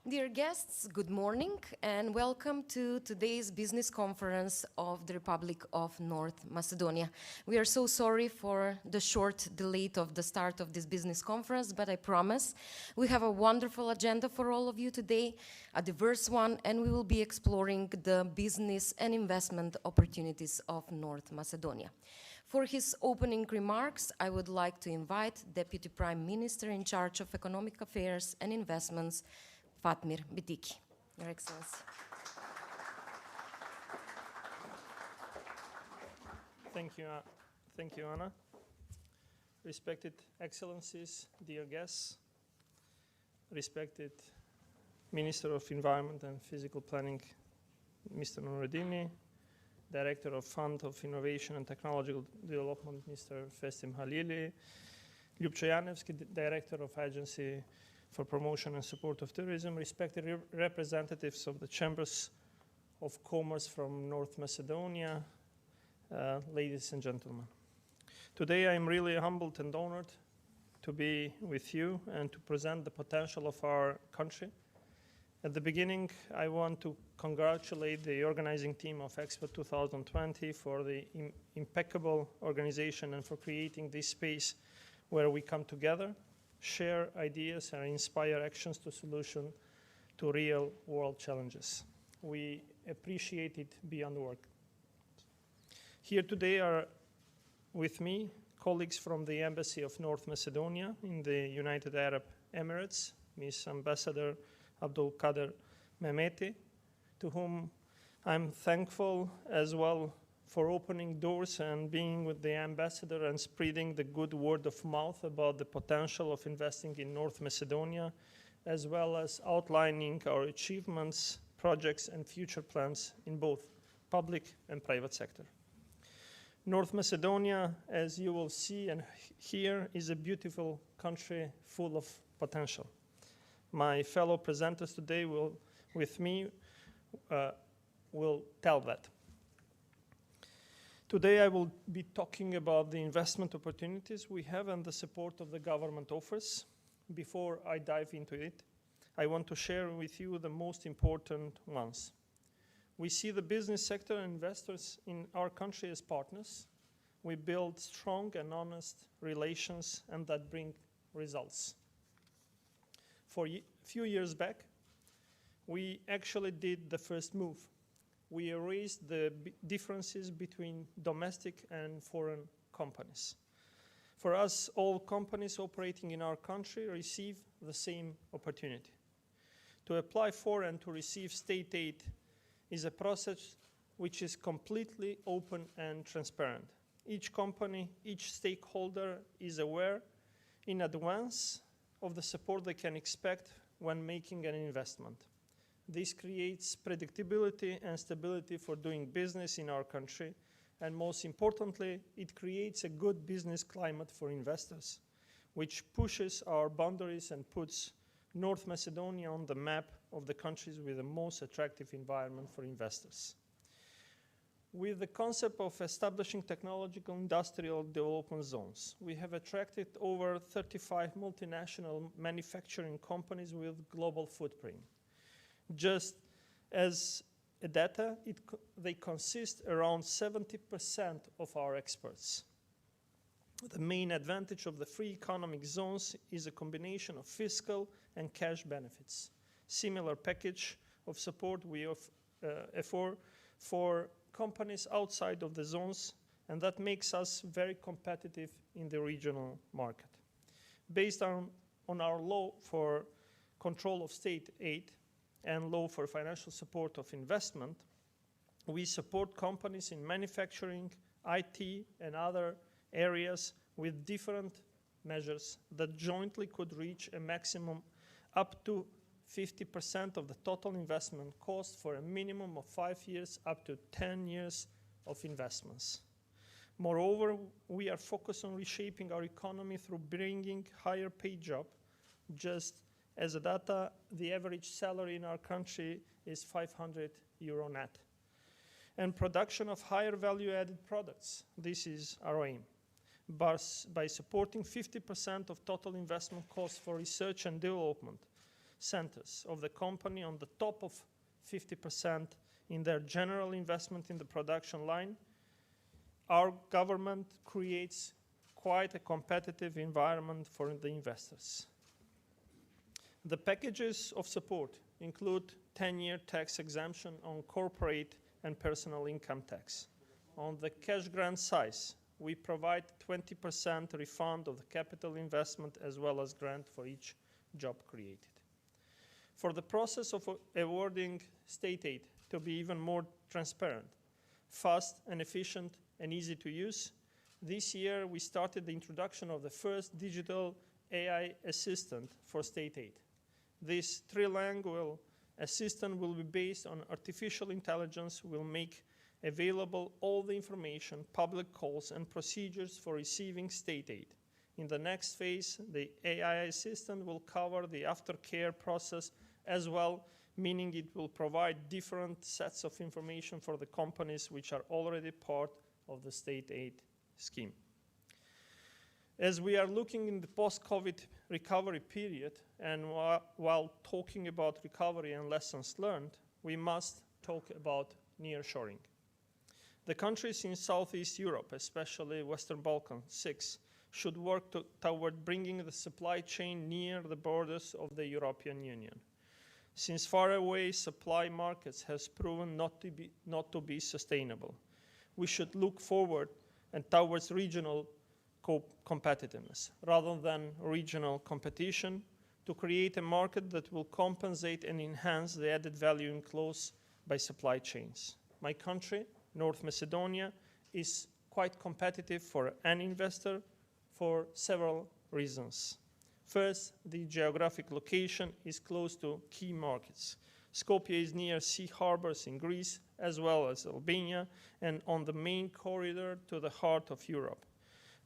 Dear guests, good morning and welcome to today's business conference of the Republic of North Macedonia. We are so sorry for the short delay of the start of this business conference, but I promise we have a wonderful agenda for all of you today, a diverse one, and we will be exploring the business and investment opportunities of North Macedonia. For his opening remarks, I would like to invite Deputy Prime Minister in charge of Economic Affairs and Investments, Fatmir Bitiki. Your Excellency. Thank you, Anna. Respected Excellencies, dear guests, respected Minister of Environment and Physical Planning, Mr. Nureddini, Director of Fund of Innovation and Technological Development, Mr. Festim Halili, Ljupčo Janevski, Director of Agency for Promotion and Support of Tourism, respected representatives of the Chambers of Commerce from North Macedonia, ladies and gentlemen. Today I am really humbled and honored to be with you and to present the potential of our country. At the beginning, I want to congratulate the organizing team of Expo 2020 for the impeccable organization and for creating this space where we come together, share ideas and inspire actions to solution to real world challenges. We appreciate it beyond work. Here today are with me colleagues from the Embassy of North Macedonia in the United Arab Emirates, Ms. Ambassador Abdul Kader Mehmeti, to whom I'm thankful as well for opening doors and being with the ambassador and spreading the good word of mouth about the potential of investing in North Macedonia, as well as outlining our achievements, projects, and future plans in both public and private sector. North Macedonia, as you will see and hear, is a beautiful country full of potential. My fellow presenters today will tell that. Today I will be talking about the investment opportunities we have and the support of the government offers. Before I dive into it, I want to share with you the most important ones. We see the business sector and investors in our country as partners. We build strong and honest relations and that bring results. For a few years back, we actually did the first move. We erased the differences between domestic and foreign companies. For us, all companies operating in our country receive the same opportunity. To apply for and to receive state aid is a process which is completely open and transparent. Each company, each stakeholder is aware in advance of the support they can expect when making an investment. This creates predictability and stability for doing business in our country, and most importantly, it creates a good business climate for investors, which pushes our boundaries and puts North Macedonia on the map of the countries with the most attractive environment for investors. With the concept of establishing technological industrial development zones, we have attracted over 35 multinational manufacturing companies with global footprint. Just as a data, they consist around 70% of our exports. The main advantage of the free economic zones is a combination of fiscal and cash benefits. Similar package of support we offer for companies outside of the zones, and that makes us very competitive in the regional market. Based on our law for control of state aid, and law for financial support of investment, we support companies in manufacturing, IT, and other areas with different measures that jointly could reach a maximum up to 50% of the total investment cost for a minimum of 5 years up to 10 years of investments. Moreover, we are focused on reshaping our economy through bringing higher paid jobs. Just as a data, the average salary in our country is €500 net. And production of higher value-added products, this is our aim. By supporting 50% of total investment costs for research and development, centers of the company on the top of 50% in their general investment in the production line, our government creates quite a competitive environment for the investors. The packages of support include 10-year tax exemption on corporate and personal income tax. On the cash grant size, we provide 20% refund of the capital investment as well as grant for each job created. For the process of awarding state aid to be even more transparent, fast and efficient and easy to use, this year we started the introduction of the first digital AI assistant for state aid. This trilingual assistant will be based on artificial intelligence, will make available all the information, public calls, and procedures for receiving state aid. In the next phase, the AI assistant will cover the aftercare process as well, meaning it will provide different sets of information for the companies which are already part of the state aid scheme. As we are looking in the post-COVID recovery period, and while talking about recovery and lessons learned, we must talk about nearshoring. The countries in Southeast Europe, especially Western Balkans 6, should work toward bringing the supply chain near the borders of the European Union. Since far away supply markets has proven not to be sustainable, we should look forward and towards regional competitiveness rather than regional competition to create a market that will compensate and enhance the added value enclosed by supply chains. My country, North Macedonia, is quite competitive for an investor for several reasons. First, the geographic location is close to key markets. Skopje is near sea harbors in Greece as well as Albania and on the main corridor to the heart of Europe.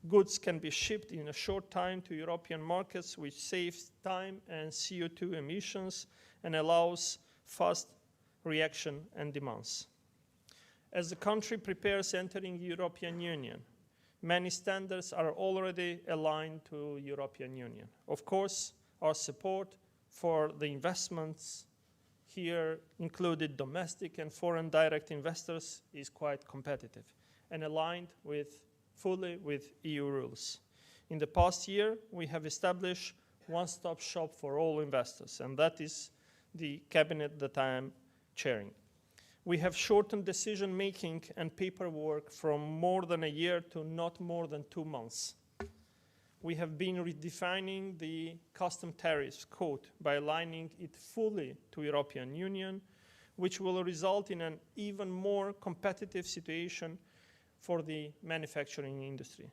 Goods can be shipped in a short time to European markets, which saves time and CO2 emissions and allows fast reaction and demands. As the country prepares entering the European Union, many standards are already aligned to European Union. Of course, our support for the investments here included domestic and foreign direct investors is quite competitive and aligned fully with EU rules. In the past year, we have established one-stop shop for all investors, and that is the cabinet that I am chairing. We have shortened decision-making and paperwork from more than a year to not more than 2 months. We have been redefining the custom tariffs code by aligning it fully to European Union, which will result in an even more competitive situation for the manufacturing industry.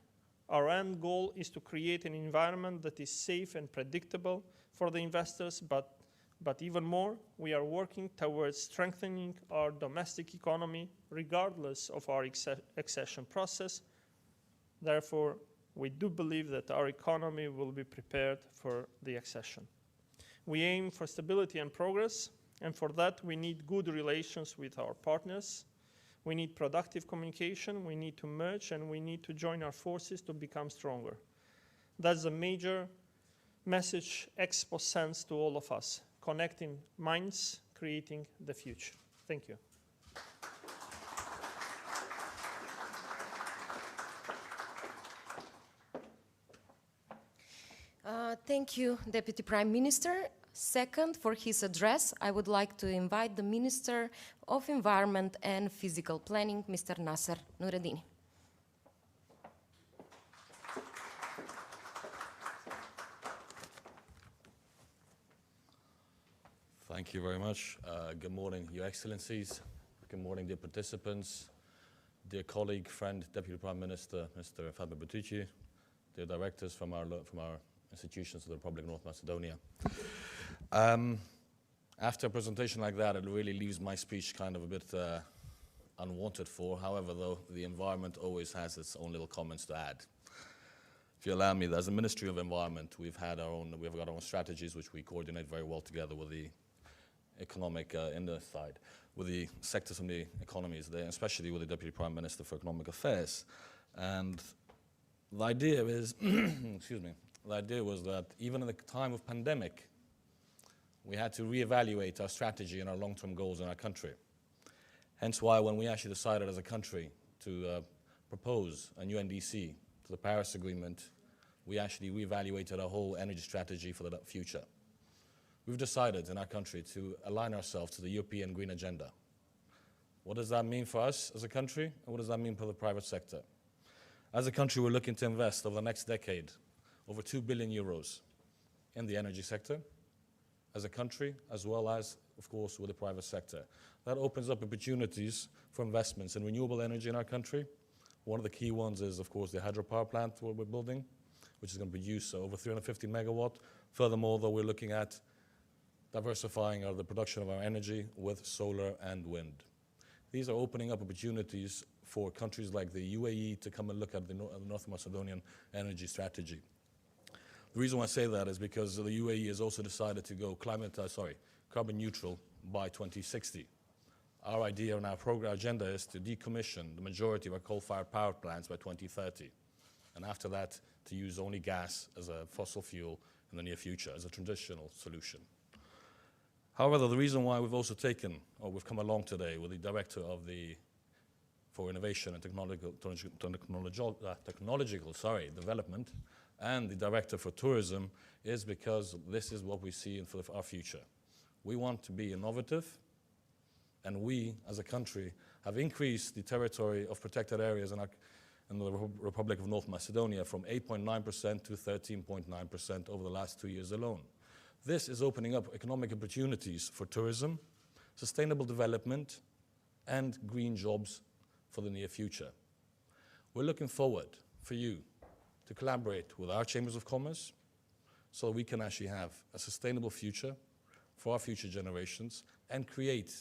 Our end goal is to create an environment that is safe and predictable for the investors, but even more, we are working towards strengthening our domestic economy regardless of our accession process. Therefore, we do believe that our economy will be prepared for the accession. We aim for stability and progress, and for that we need good relations with our partners. We need productive communication, we need to merge, and we need to join our forces to become stronger. That's a major message Expo sends to all of us: connecting minds, creating the future. Thank you. Thank you, Deputy Prime Minister. Second, for his address, I would like to invite the Minister of Environment and Physical Planning, Mr. Nasser Nureddini. Thank you very much. Good morning, Your Excellencies. Good morning, dear participants, dear colleague, friend, Deputy Prime Minister, Mr. Fatma Butici, dear directors from our institutions of the Republic of North Macedonia. After a presentation like that, it really leaves my speech kind of a bit unwanted for. However, though, the environment always has its own little comments to add. If you allow me, as a Ministry of Environment, we've got our own strategies which we coordinate very well together with the economic side, with the sectors from the economies there, especially with the Deputy Prime Minister for Economic Affairs. And the idea is, excuse me, the idea was that even in the time of pandemic, we had to reevaluate our strategy and our long-term goals in our country. Hence why when we actually decided as a country to propose a new NDC to the Paris Agreement, we actually reevaluated our whole energy strategy for the future. We've decided in our country to align ourselves to the European Green Agenda. What does that mean for us as a country, and what does that mean for the private sector? As a country, we're looking to invest over the next decade over 2 billion euros in the energy sector, as a country, as well as, of course, with the private sector. That opens up opportunities for investments in renewable energy in our country. One of the key ones is, of course, the hydropower plant we're building, which is going to produce over 350 megawatt. Furthermore, though, we're looking at diversifying the production of our energy with solar and wind. These are opening up opportunities for countries like the UAE to come and look at the North Macedonian energy strategy. The reason why I say that is because the UAE has also decided to go carbon neutral by 2060. Our idea and our program agenda is to decommission the majority of our coal-fired power plants by 2030. And after that, to use only gas as a fossil fuel in the near future, as a traditional solution. However, the reason why we've also we've come along today with the Director for Innovation and Technological Development and the Director for Tourism is because this is what we see for our future. We want to be innovative, and we, as a country, have increased the territory of protected areas in the Republic of North Macedonia from 8.9% to 13.9% over the last 2 years alone. This is opening up economic opportunities for tourism, sustainable development, and green jobs for the near future. We're looking forward for you to collaborate with our chambers of commerce so we can actually have a sustainable future for our future generations and create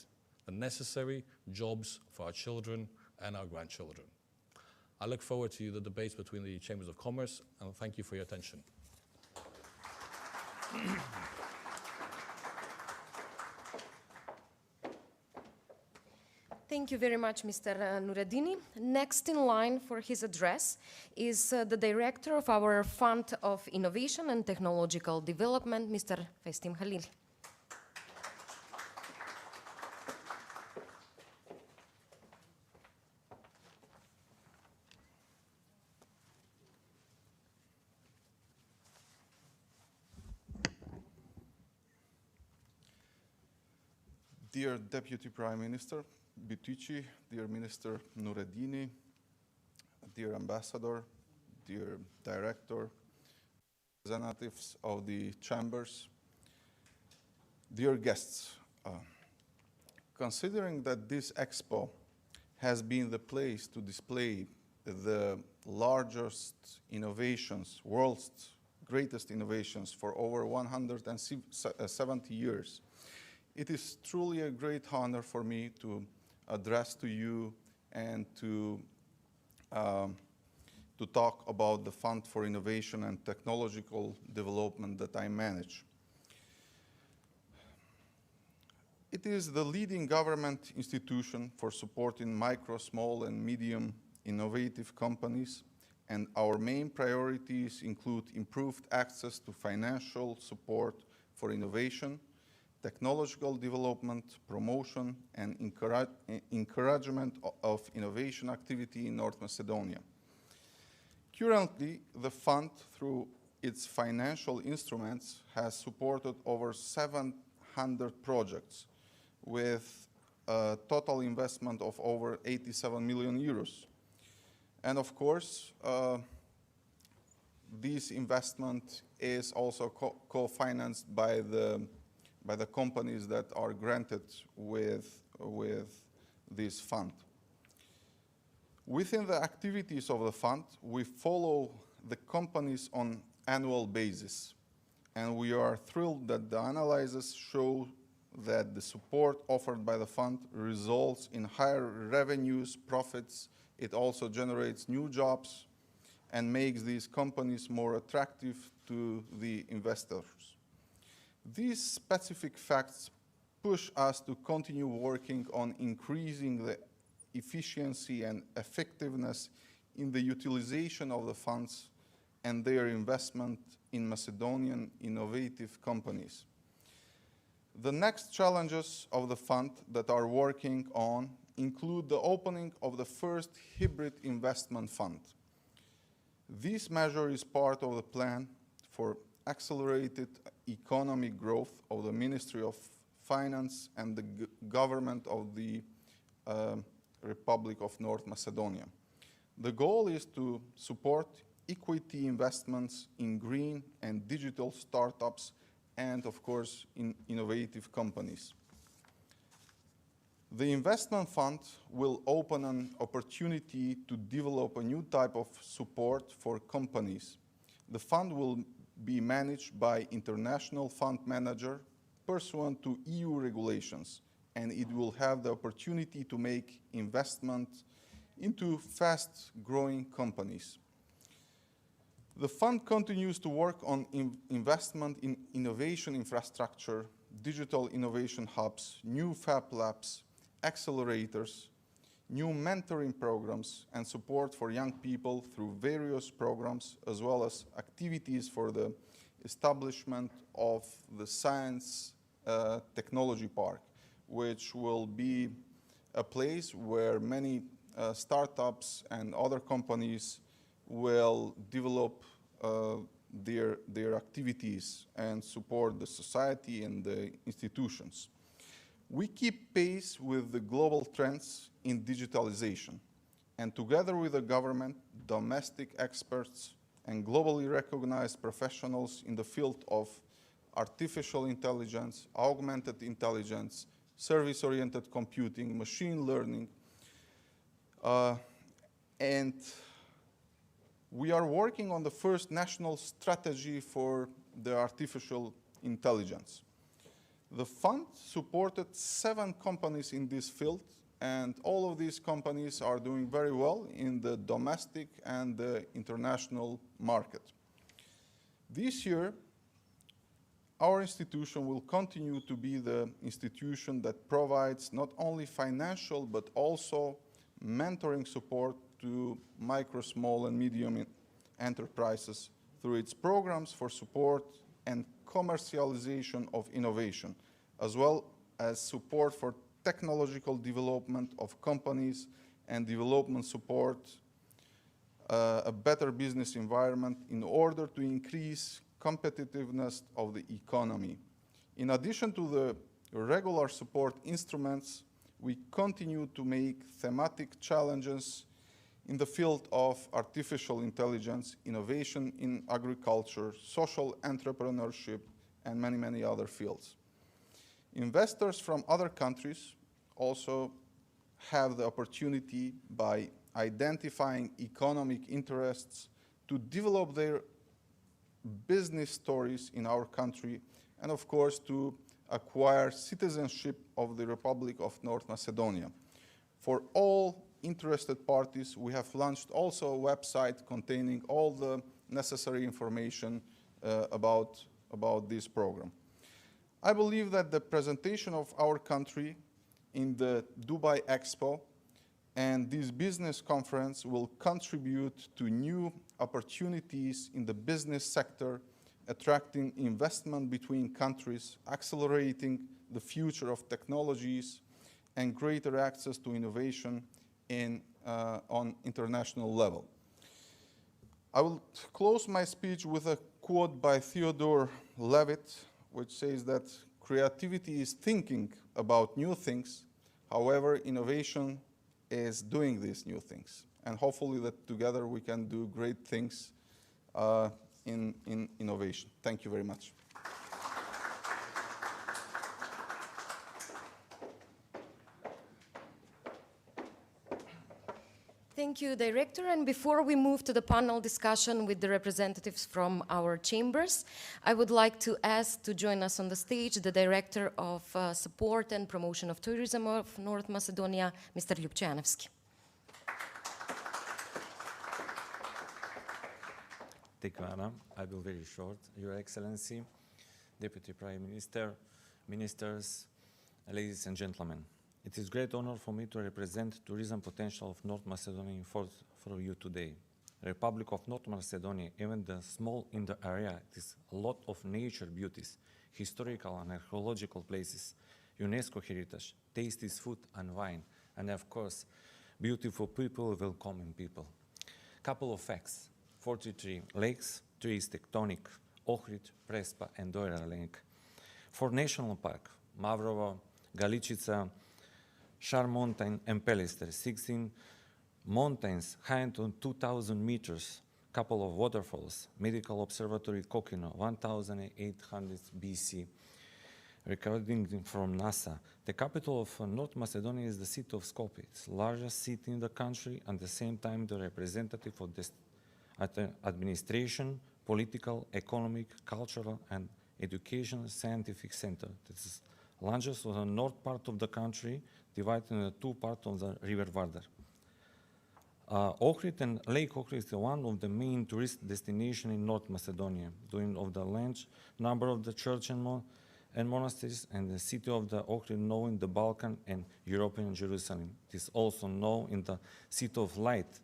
the necessary jobs for our children and our grandchildren. I look forward to the debates between the chambers of commerce, and thank you for your attention. Thank you very much, Mr. Nureddini. Next in line for his address is the Director of our Fund of Innovation and Technological Development, Mr. Festim Halil. Dear Deputy Prime Minister Butici, dear Minister Nureddini, dear Ambassador, dear Director, representatives of the chambers, dear guests, considering that this Expo has been the place to display the largest innovations, world's greatest innovations for over 170 years, it is truly a great honor for me to address to you and to talk about the Fund for Innovation and Technological Development that I manage. It is the leading government institution for supporting micro, small, and medium innovative companies, and our main priorities include improved access to financial support for innovation, technological development, promotion, and encouragement of innovation activity in North Macedonia. Currently, the fund, through its financial instruments, has supported over 700 projects with a total investment of over 87 million euros. And of course, this investment is also co-financed by the companies that are granted with this fund. Within the activities of the fund, we follow the companies on annual basis, and we are thrilled that the analyses show that the support offered by the fund results in higher revenues, profits. It also generates new jobs and makes these companies more attractive to the investors. These specific facts push us to continue working on increasing the efficiency and effectiveness in the utilization of the funds and their investment in Macedonian innovative companies. The next challenges of the fund that are working on include the opening of the first hybrid investment fund. This measure is part of the plan for accelerated economic growth of the Ministry of Finance and the government of the Republic of North Macedonia. The goal is to support equity investments in green and digital startups and, of course, in innovative companies. The investment fund will open an opportunity to develop a new type of support for companies. The fund will be managed by international fund manager pursuant to EU regulations, and it will have the opportunity to make investment into fast-growing companies. The fund continues to work on investment in innovation infrastructure, digital innovation hubs, new fab labs, accelerators, new mentoring programs, and support for young people through various programs, as well as activities for the establishment of the Science Technology Park, which will be a place where many startups and other companies will develop their activities and support the society and the institutions. We keep pace with the global trends in digitalization, and together with the government, domestic experts, and globally recognized professionals in the field of artificial intelligence, augmented intelligence, service-oriented computing, machine learning, and we are working on the first national strategy for the artificial intelligence. The fund supported 7 companies in this field, and all of these companies are doing very well in the domestic and the international market. This year, our institution will continue to be the institution that provides not only financial but also mentoring support to micro, small, and medium enterprises through its programs for support and commercialization of innovation, as well as support for technological development of companies and development support, a better business environment in order to increase competitiveness of the economy. In addition to the regular support instruments, we continue to make thematic challenges in the field of artificial intelligence, innovation in agriculture, social entrepreneurship, and many, many other fields. Investors from other countries also have the opportunity, by identifying economic interests, to develop their business stories in our country, and of course to acquire citizenship of the Republic of North Macedonia. For all interested parties, we have launched also a website containing all the necessary information about this program. I believe that the presentation of our country in the Dubai Expo and this business conference will contribute to new opportunities in the business sector, attracting investment between countries, accelerating the future of technologies, and greater access to innovation on international level. I will close my speech with a quote by Theodore Levitt, which says that creativity is thinking about new things, however, innovation is doing these new things. And hopefully that together we can do great things in innovation. Thank you very much. Thank you, Director. And before we move to the panel discussion with the representatives from our chambers, I would like to ask to join us on the stage the Director of Support and Promotion of Tourism of North Macedonia, Mr. Ljubčanovski. Thank you, Anna. I will be very short. Your Excellency, Deputy Prime Minister, Ministers, ladies and gentlemen. It is a great honor for me to represent tourism potential of North Macedonia for you today. The Republic of North Macedonia, even the small in the area, it is a lot of nature beauties. historical and archaeological places, UNESCO heritage, tasty food and wine, and of course, beautiful people, welcoming people. Couple of facts: 43 lakes, 3 is tectonic, Ohrid, Prespa, and Doira Lake. 4 national park, Mavrovo, Galičica, Šar Mountain, and Pelister. 16 mountains, high on 2,000 meters, couple of waterfalls, medical observatory Kokino, 1,800 BC, recording from NASA. The capital of North Macedonia is the city of Skopje. It's the largest city in the country, and at the same time the representative of the administration, political, economic, cultural, and education scientific center. This is largest on the north part of the country, divided into 2 parts of the river Vardar. Ohrid and Lake Ohrid is one of the main tourist destinations in North Macedonia, due of the large number of the churches and monasteries, and the city of the Ohrid known in the Balkan and European Jerusalem. It is also known in the City of Light,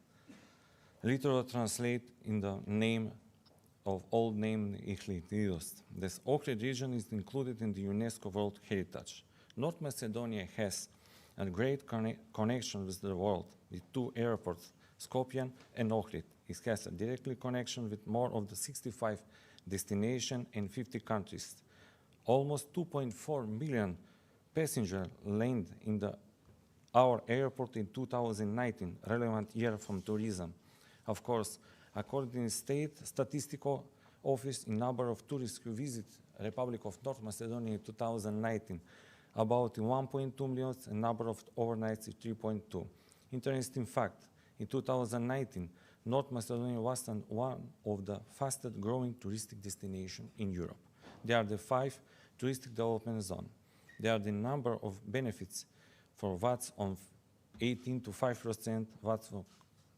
literally translate in the name of old name Ichlidios. This Ohrid region is included in the UNESCO World Heritage. North Macedonia has a great connection with the world, with 2 airports, Skopje and Ohrid. It has a direct connection with more of the 65 destinations in 50 countries. Almost 2.4 million passengers landed in our airport in 2019, relevant year from tourism. Of course, according to the State Statistical Office, in number of tourists who visit Republic of North Macedonia in 2019, about 1.2 million, and number of overnights is 3.2. Interesting fact, in 2019, North Macedonia was one of the fastest growing touristic destinations in Europe. They are the 5 touristic development zones. They are the number of benefits for watts on 18 to 5%, watts for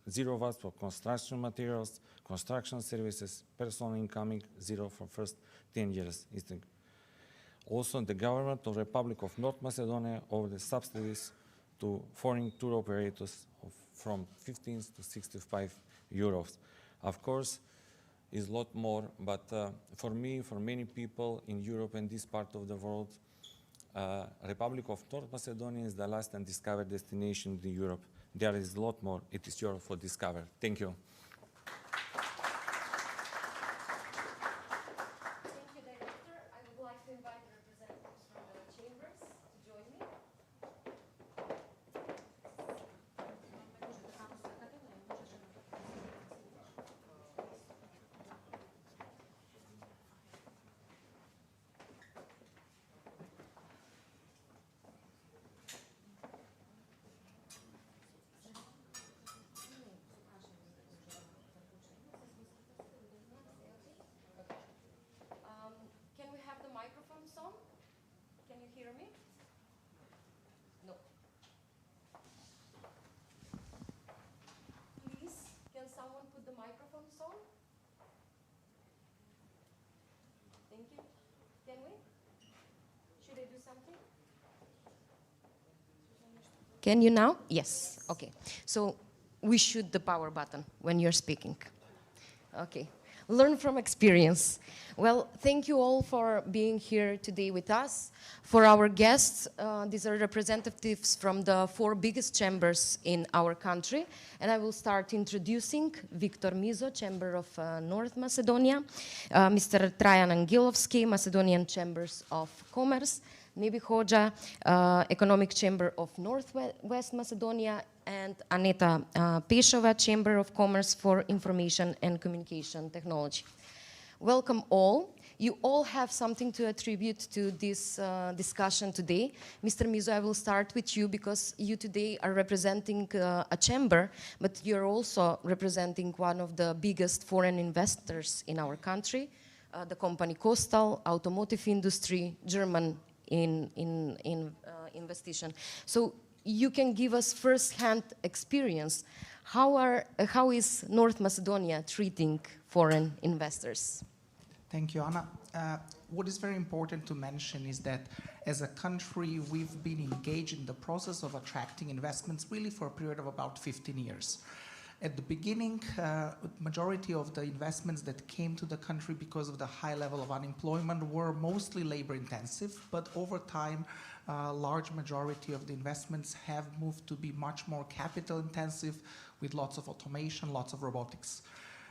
0 watts for construction materials, construction services, personal incoming, 0 for first 10 years. Also, the government of the Republic of North Macedonia over the subsidies to foreign tour operators from 15 to 65 euros. Of course, is a lot more, but for me, for many people in Europe and this part of the world, Republic of North Macedonia is the last undiscovered destination in Europe. There is a lot more. It is Europe for discover. Thank you. Thank you, Director. I would like to invite representatives from the chambers to join me. Can we have the microphones on? Can you hear me? No. Please, can someone put the microphones on? Thank you. Can we? Should I do something? Can you now? Yes. Okay. So we shoot the power button when you're speaking. Okay. Learn from experience. Well, thank you all for being here today with us. For our guests, these are representatives from the 4 biggest chambers in our country. And I will start introducing Victor Mizo, Chamber of North Macedonia, Mr. Trajan Angilovski, Macedonian Chambers of Commerce, Nebi Hoxha, Economic Chamber of Northwest Macedonia, and Aneta Pešova, Chamber of Commerce for Information and Communication Technology. Welcome all. You all have something to attribute to this discussion today. Mr. Mizo, I will start with you because you today are representing a chamber, but you're also representing one of the biggest foreign investors in our country, the company Coastal, automotive industry, German in investigation. So you can give us first-hand experience. How is North Macedonia treating foreign investors? Thank you, Anna. What is very important to mention is that as a country, we've been engaged in the process of attracting investments really for a period of about 15 years. At the beginning, majority of the investments that came to the country because of the high level of unemployment were mostly labor intensive, but over time, large majority of the investments have moved to be much more capital intensive with lots of automation, lots of robotics.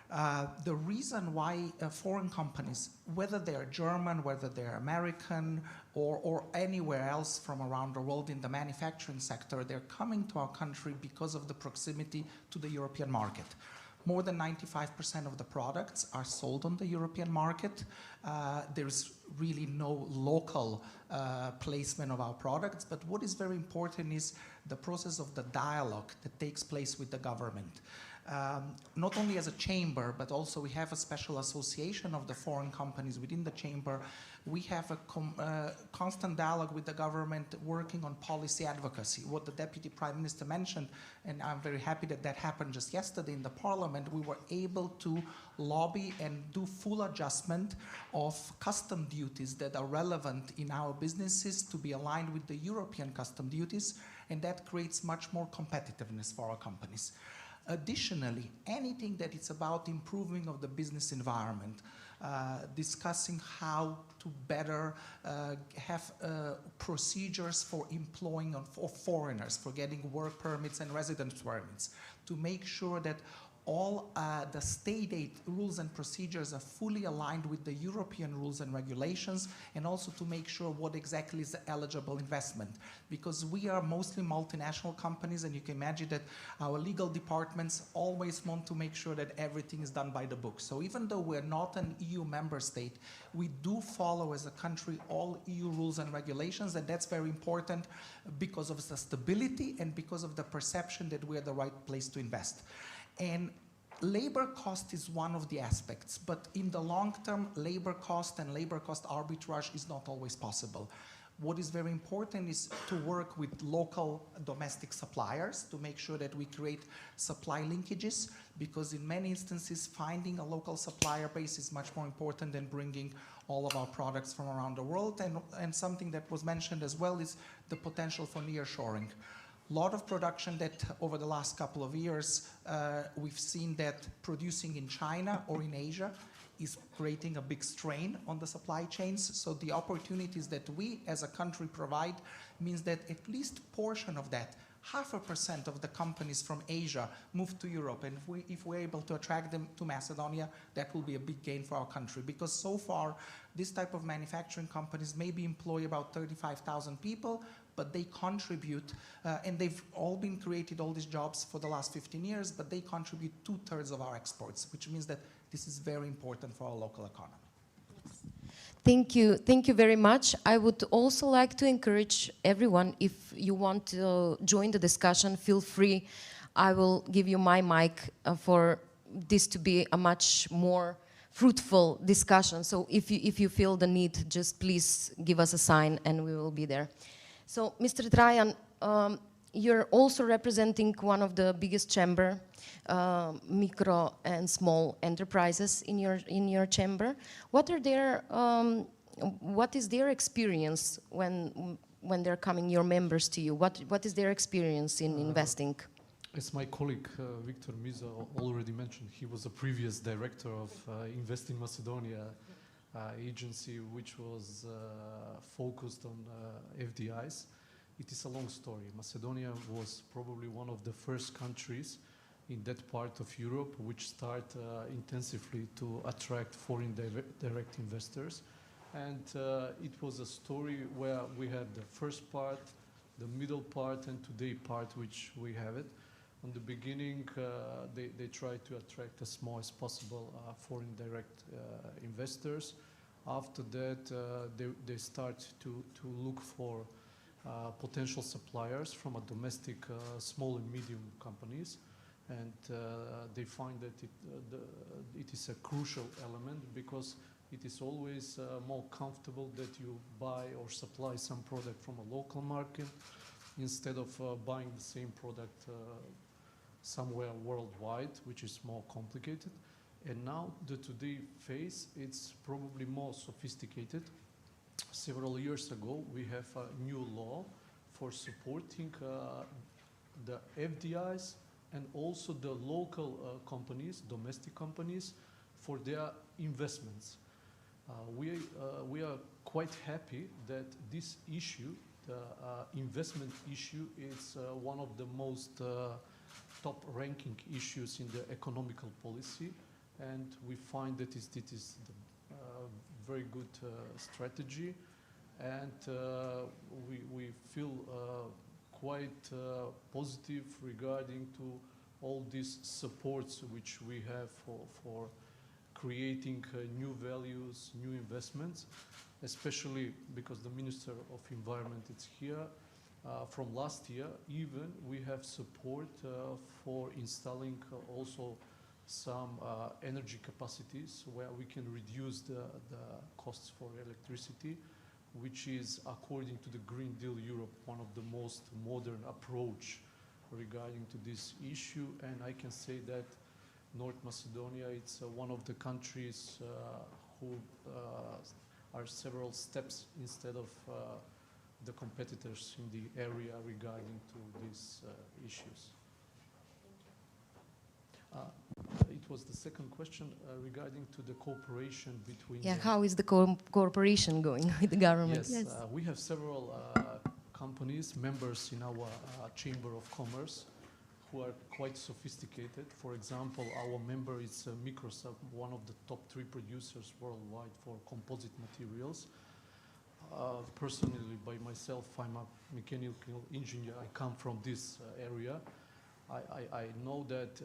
The reason why foreign companies, whether they're German, whether they're American, or anywhere else from around the world in the manufacturing sector, they're coming to our country because of the proximity to the European market. More than 95% of the products are sold on the European market. There's really no local placement of our products, but what is very important is the process of the dialogue that takes place with the government. Not only as a chamber, but also we have a special association of the foreign companies within the chamber. We have a constant dialogue with the government working on policy advocacy. What the Deputy Prime Minister mentioned, and I'm very happy that that happened just yesterday in the Parliament, we were able to lobby and do full adjustment of custom duties that are relevant in our businesses to be aligned with the European custom duties, and that creates much more competitiveness for our companies. Additionally, anything that is about improving of the business environment, discussing how to better have procedures for employing of foreigners, for getting work permits and residence permits, to make sure that all the state aid rules and procedures are fully aligned with the European rules and regulations, and also to make sure what exactly is the eligible investment. Because we are mostly multinational companies, and you can imagine that our legal departments always want to make sure that everything is done by the book. So even though we're not an EU member state, we do follow as a country all EU rules and regulations, and that's very important because of the stability and because of the perception that we're the right place to invest. And labor cost is one of the aspects, but in the long term, labor cost and labor cost arbitrage is not always possible. What is very important is to work with local domestic suppliers to make sure that we create supply linkages, because in many instances, finding a local supplier base is much more important than bringing all of our products from around the world. And something that was mentioned as well is the potential for nearshoring. Lot of production that over the last couple of years, we've seen that producing in China or in Asia is creating a big strain on the supply chains. So the opportunities that we as a country provide means that at least portion of that, 0.5% of the companies from Asia move to Europe. And if we're able to attract them to Macedonia, that will be a big gain for our country. Because so far, this type of manufacturing companies maybe employ about 35,000 people, but they contribute, and they've all been created, all these jobs for the last 15 years, but they contribute 2/3 of our exports, which means that this is very important for our local economy. Thank you very much. I would also like to encourage everyone, if you want to join the discussion, feel free. I will give you my mic for this to be a much more fruitful discussion. So if you feel the need, just please give us a sign and we will be there. So, Mr. Trajan, you're also representing one of the biggest chamber, micro and small enterprises in your chamber. What is their experience when they're coming, your members, to you? What is their experience in investing? As my colleague Victor Miza already mentioned, he was a previous director of Invest in Macedonia agency, which was focused on FDIs. It is a long story. Macedonia was probably one of the first countries in that part of Europe which started intensively to attract foreign direct investors. And it was a story where we had the first part, the middle part, and today part which we have it. On the beginning, they tried to attract as small as possible foreign direct investors. After that, they start to look for potential suppliers from a domestic small and medium companies. And they find that it is a crucial element, because it is always more comfortable that you buy or supply some product from a local market instead of buying the same product somewhere worldwide, which is more complicated. And now the today phase, it's probably more sophisticated. Several years ago, we have a new law for supporting the FDIs and also the local companies, domestic companies, for their investments. We are quite happy that this issue, the investment issue, is one of the most top-ranking issues in the economical policy, and we find that it is the very good strategy, and we feel quite positive regarding to all these supports which we have for creating new values, new investments, especially because the Minister of Environment is here. From last year, even, we have support for installing also some energy capacities where we can reduce the costs for electricity, which is, according to the Green Deal Europe, one of the most modern approach regarding to this issue. And I can say that North Macedonia, it's one of the countries who are several steps instead of the competitors in the area regarding to these issues. It was the second question regarding to the cooperation between... Yeah, how is the cooperation going with the government? Yes, we have several companies, members in our Chamber of Commerce, who are quite sophisticated. For example, our member is Microsoft, one of the top 3 producers worldwide for composite materials. Personally, by myself, I'm a mechanical engineer. I come from this area. I know that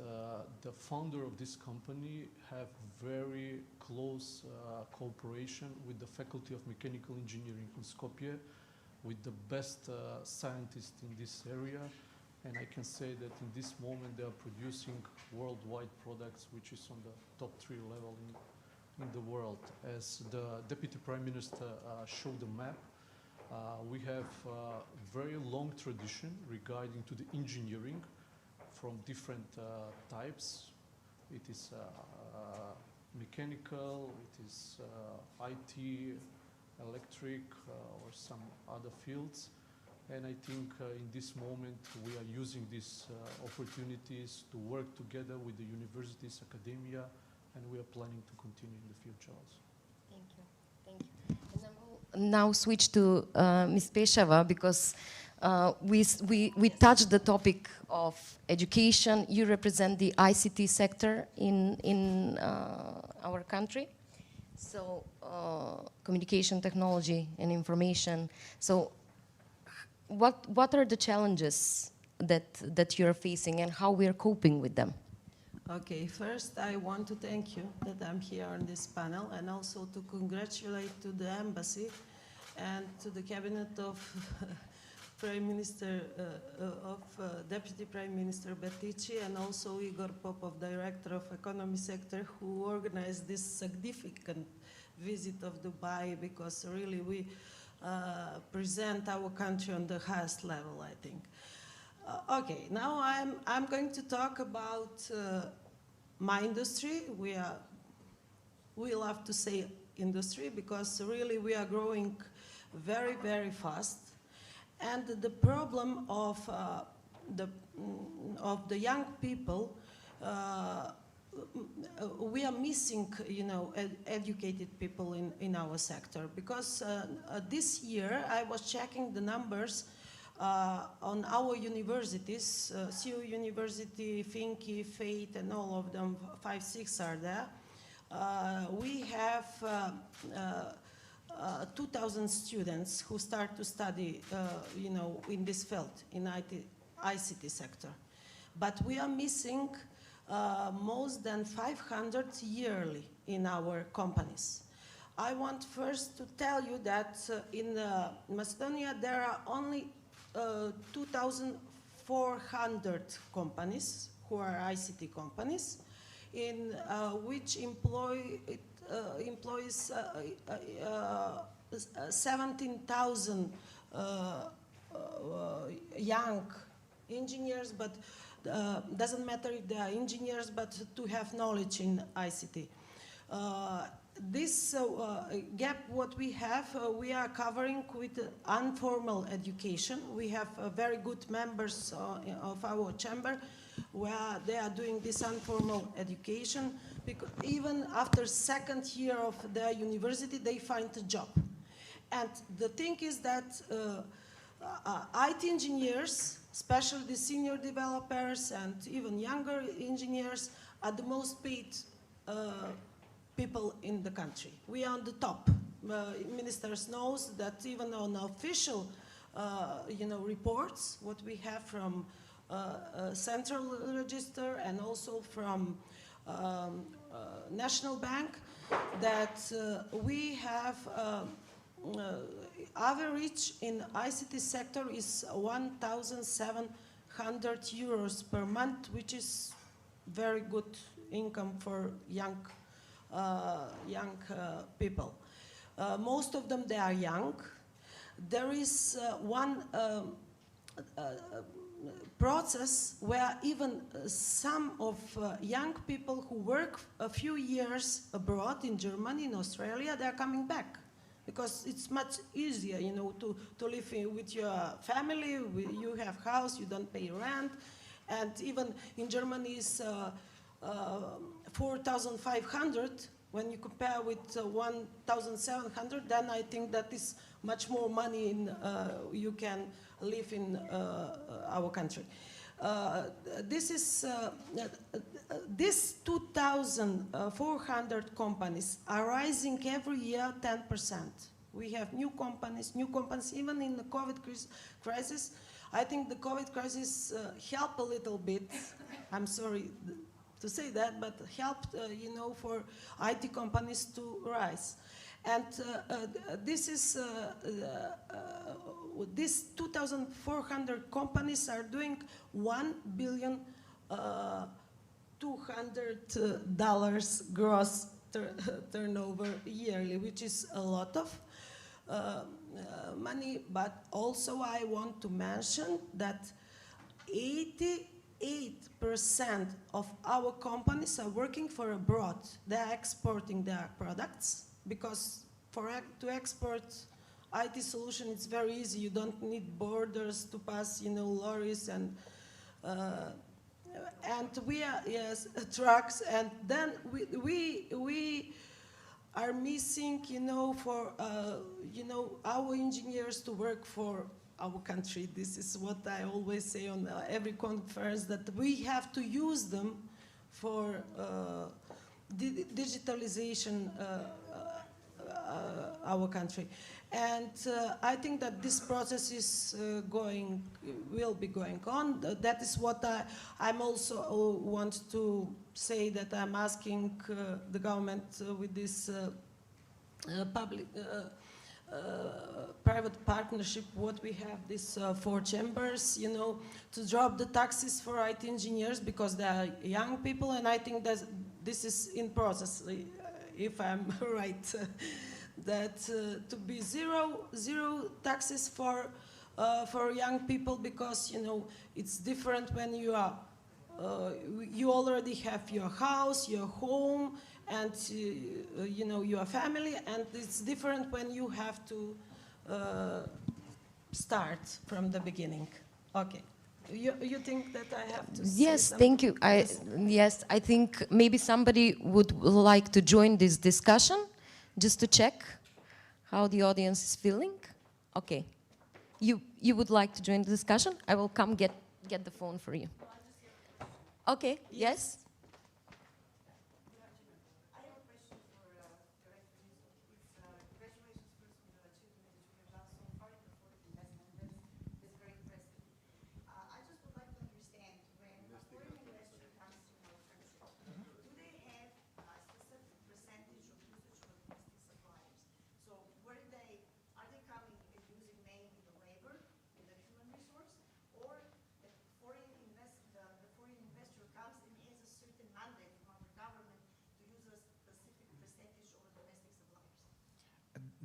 the founder of this company have very close cooperation with the Faculty of Mechanical Engineering in Skopje, with the best scientists in this area. And I can say that in this moment they are producing worldwide products which is on the top 3 level in the world. As the Deputy Prime Minister showed the map, we have a very long tradition regarding to the engineering from different types. It is mechanical, it is IT, electric, or some other fields. And I think in this moment we are using these opportunities to work together with the universities, academia, and we are planning to continue in the future also. Thank you. Thank you. And then we'll now switch to Ms. Pešava, because we touched the topic of education. You represent the ICT sector in our country. So communication technology and information. So what are the challenges that you're facing and how we are coping with them? Okay, first I want to thank you that I'm here on this panel, and also to congratulate to the embassy and to the cabinet of Prime Minister, Deputy Prime Minister Betici, and also Igor Popov, Director of Economy Sector, who organized this significant visit of Dubai, because really we present our country on the highest level, I think. Okay, now I'm going to talk about my industry. We love to say industry because really we are growing very, very fast. And the problem of the young people, we are missing, educated people in our sector, because this year I was checking the numbers on our universities, CU University, Finki, Fate, and all of them, 5, 6 are there. We have 2,000 students who start to study, in this field, in ICT sector. But we are missing more than 500 yearly in our companies. I want first to tell you that in Macedonia there are only 2,400 companies who are ICT companies, in which employs 17,000 young engineers, but doesn't matter if they are engineers, but to have knowledge in ICT. This gap, what we have, we are covering with informal education. We have very good members of our chamber where they are doing this informal education, because even after second year of their university, they find a job. And the thing is that IT engineers, especially the senior developers and even younger engineers, are the most paid people in the country. We are on the top. Ministers knows that even on official reports, what we have from central register and also from National Bank, that we have average in ICT sector is 1,700 euros per month, which is very good income for young people. Most of them, they are young. There is one process where even some of young people who work a few years abroad in Germany, in Australia, they are coming back. Because it's much easier, to live with your family. You have house, you don't pay rent, and even in Germany is 4,500. When you compare with 1,700, then I think that is much more money you can live in our country. This 2,400 companies are rising every year 10%. We have new companies, even in the COVID crisis. I think the COVID crisis helped a little bit. I'm sorry to say that, but helped, for IT companies to rise. And these 2,400 companies are doing $1 billion $200 gross turnover yearly, which is a lot of money. But also I want to mention that 88% of our companies are working for abroad. They are exporting their products, because to export IT solution, it's very easy. You don't need borders to pass, lorries and we are, yes, trucks. And then we are missing, for our engineers to work for our country. This is what I always say on every conference, that we have to use them for digitalization our country. And I think that this process is will be going on. That is what I'm also want to say, that I'm asking the government with this private partnership, what we have, these 4 chambers, to drop the taxes for IT engineers, because they are young people, and I think that this is in process, if I'm right. That to be zero taxes for young people, because it's different when you are you already have your house, your home, and your family, and it's different when you have to start from the beginning. Okay. You think that I have to say Yes, something? thank you. Yes, I think maybe somebody would like to join this discussion, just to check how the audience is feeling. Okay. You would like to join the discussion? I will come get the phone for you. Okay, yes?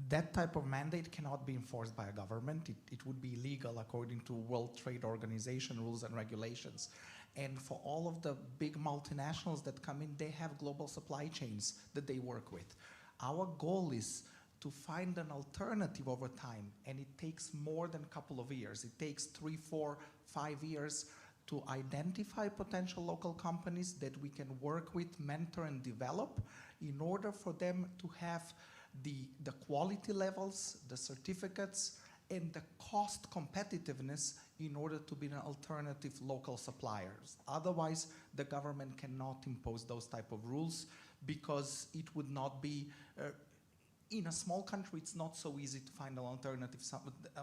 That type of mandate cannot be enforced by a government. It would be illegal according to World Trade Organization rules and regulations. And for all of the big multinationals that come in, they have global supply chains that they work with. Our goal is to find an alternative over time, and it takes more than a couple of years. It takes 3, 4, 5 years to identify potential local companies that we can work with, mentor, and develop in order for them to have the quality levels, the certificates, and the cost competitiveness in order to be an alternative local suppliers. Otherwise, the government cannot impose those type of rules because it would not be, in a small country, it's not so easy to find an alternative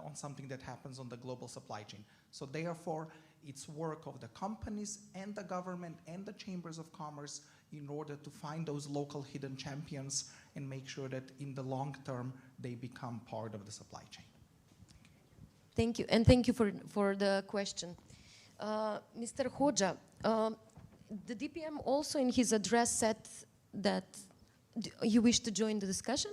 on something that happens on the global supply chain. So therefore, it's work of the companies and the government and the chambers of commerce in order to find those local hidden champions and make sure that in the long term, they become part of the supply chain. Thank you, and thank you for the question. Mr. Hoxha, the DPM also in his address said that you wish to join the discussion?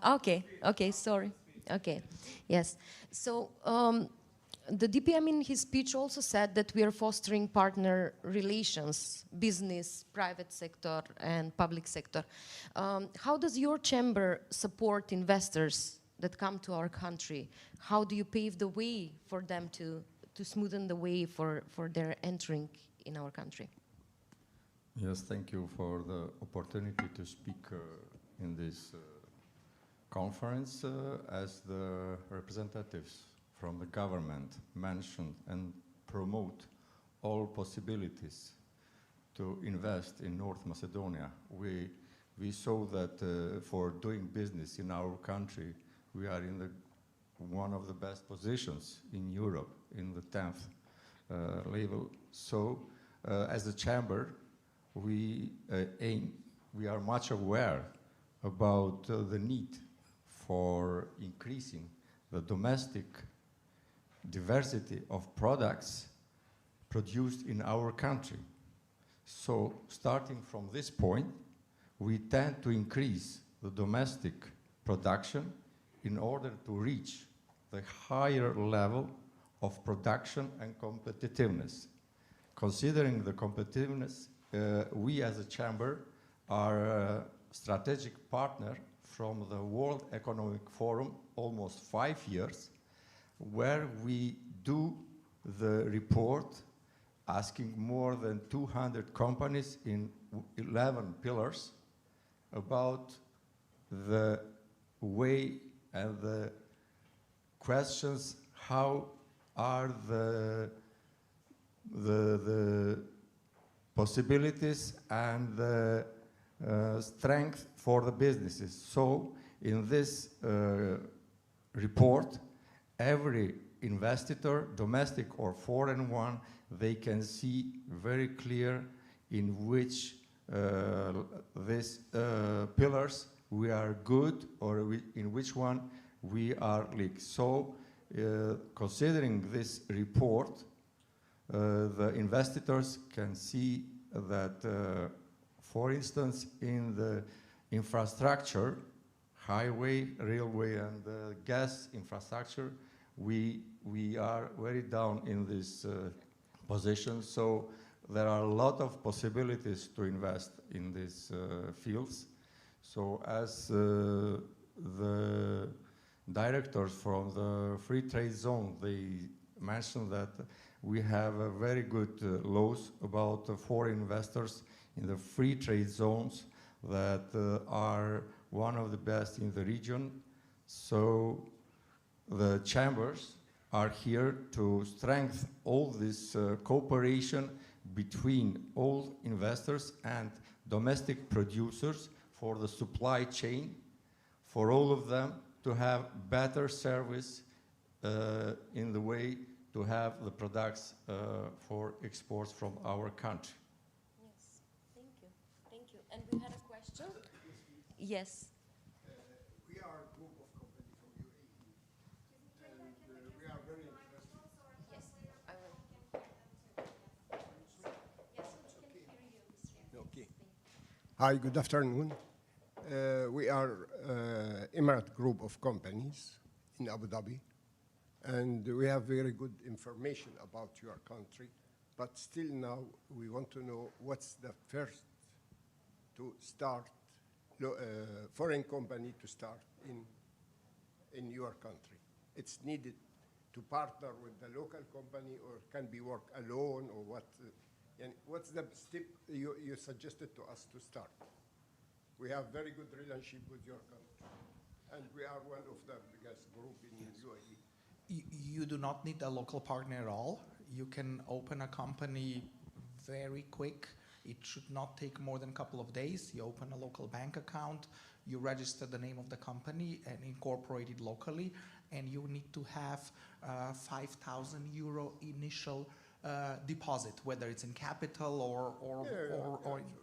Okay, okay, sorry. Okay, yes. So the DPM in his speech also said that we are fostering partner relations, business, private sector, and public sector. How does your chamber support investors that come to our country? How do you pave the way for them to smoothen the way for their entering in our country? Yes, thank you for the opportunity to speak in this conference. As the representatives from the government mentioned and promote all possibilities to invest in North Macedonia, we saw that for doing business in our country, we are in one of the best positions in Europe, in the 10th level. So, as a chamber, we are much aware about the need for increasing the domestic diversity of products produced in our country. So, starting from this point, we tend to increase the domestic production in order to reach the higher level of production and competitiveness. Considering the competitiveness, we as a chamber are a strategic partner from the World Economic Forum almost 5 years, where we do the report asking more than 200 companies in 11 pillars about the way and the questions, how are the possibilities and the strength for the businesses. So in this report, every investitor, domestic or foreign one, they can see very clear in which these pillars we are good or in which one we are weak. So considering this report, the investors can see that, for instance, in the infrastructure, highway, railway, and gas infrastructure, we are very down in this position. So there are a lot of possibilities to invest in these fields. So as the directors from the free trade zone, they mentioned that we have a very good laws about foreign investors in the free trade zones that are one of the best in the region. So the chambers are here to strengthen all this cooperation between all investors and domestic producers for the supply chain, for all of them to have better service in the way to have the products for exports from our country. Yes, thank you. Thank you. And we had a question? Yes. We are a group of companies from UAE, and we are very interested. Yes, I will. Okay. Hi, good afternoon. We are Emirate group of companies in Abu Dhabi, and we have very good information about your country, but still now we want to know what's the first to start, foreign company to start in your country. It's needed to partner with the local company, or can be work alone, or what? And what's the step you suggested to us to start? We have very good relationship with your country, and we are one of the biggest group in UAE. You do not need a local partner at all. You can open a company very quick. It should not take more than a couple of days. You open a local bank account, you register the name of the company and incorporate it locally, and you need to have 5,000 euro initial deposit, whether it's in capital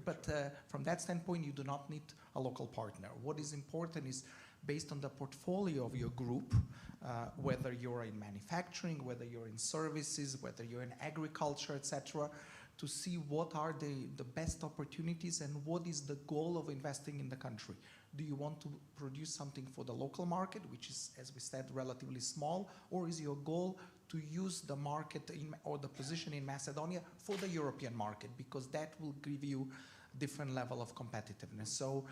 but from that standpoint, you do not need a local partner. What is important is, based on the portfolio of your group, whether you're in manufacturing, whether you're in services, whether you're in agriculture, etc., to see what are the best opportunities and what is the goal of investing in the country. Do you want to produce something for the local market, which is, as we said, relatively small, or is your goal to use the market or the position in Macedonia for the European market, because that will give you different level of competitiveness. So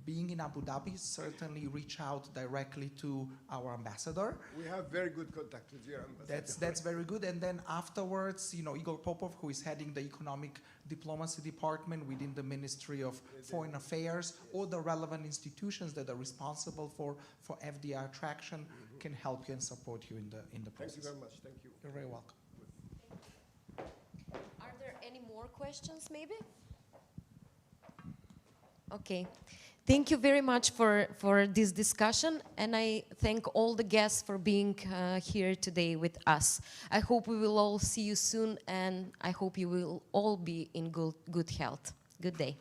being in Abu Dhabi, certainly reach out directly to our ambassador. We have very good contact with your ambassador. That's very good. And then afterwards, Igor Popov, who is heading the economic diplomacy department within the Ministry of Foreign Affairs, or the relevant institutions that are responsible for FDI attraction, can help you and support you in the process. Thank you very much. Thank you. You're very welcome. Are there any more questions, maybe? Okay. Thank you very much for this discussion, and I thank all the guests for being here today with us. I hope we will all see you soon, and I hope you will all be in good health. Good day.